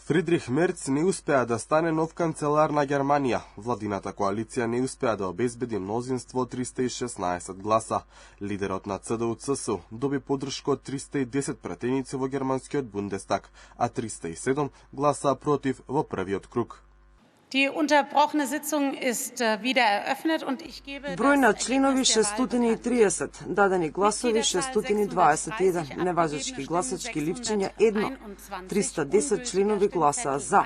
Фридрих Мерц не успеа да стане нов канцелар на Германија. Владината коалиција не успеа да обезбеди мнозинство од 316 гласа. Лидерот на ЦДУ-ЦСУ доби поддршка од 310 пратеници во германскиот Бундестаг, а 307 гласа против во првиот круг. Број на членови 630, дадени гласови 621, неважечки гласачки ливчиња 1, 310 членови гласаа за,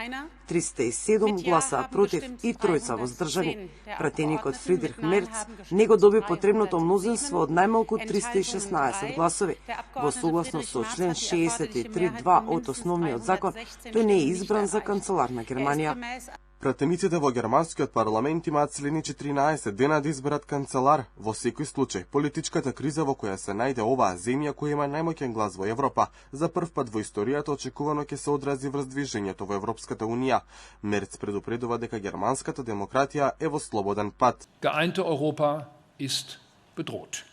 307 гласаа против и тројца воздržани. Пратеникот Фридрих Мерц не го доби потребното мнозинство од најмалку 316 гласови. Во согласно со член 63.2 од основниот закон, тој не е избран за канцелар на Германија. Пратениците во германскиот парламент имаат следни 14 дена да изберат канцелар. Во секој случај, политичката криза во која се најде оваа земја која има најмоќен глас во Европа, за прв пат во историјата очекувано ќе се одрази врз движењето во Европската унија. Мерц предупредува дека германската демократија е во слободен пат. Geeinte Europa ist bedroht.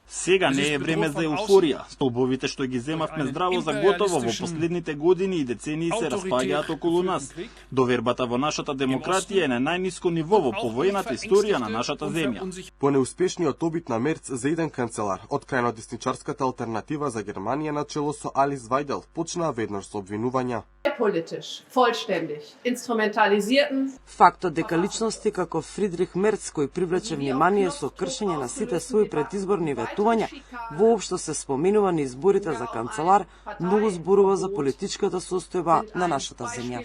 Сега не е време за еуфорија. Столбовите што ги земавме здраво за готово во последните години и децении се распаѓаат околу нас. Довербата во нашата демократија е на најниско ниво во повоената историја на нашата земја. По неуспешниот обид на Мерц за еден канцелар, од крајно десничарската алтернатива за Германија на чело со Алис Вајдел почнаа веднаш со обвинувања. Фактот дека личности како Фридрих Мерц, кој привлече внимание со кршење на сите своји предизборни ветувања, воопшто се споменува на изборите за канцелар, многу зборува за политичката состојба на нашата земја.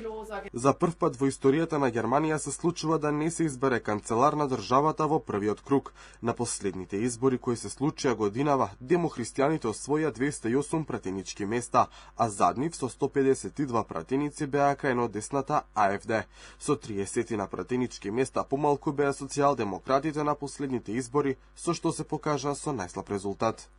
За прв пат во историјата на Германија се случува да не се избере канцелар на државата во првиот круг. На последните избори кои се случија годинава, демохристијаните освоја 208 пратенички места, а заднив со 152 пратеници беа крајно десната АФД. Со 30 на пратенички места помалку беа социјалдемократите на последните избори, со што се покажа со најслаб резултат.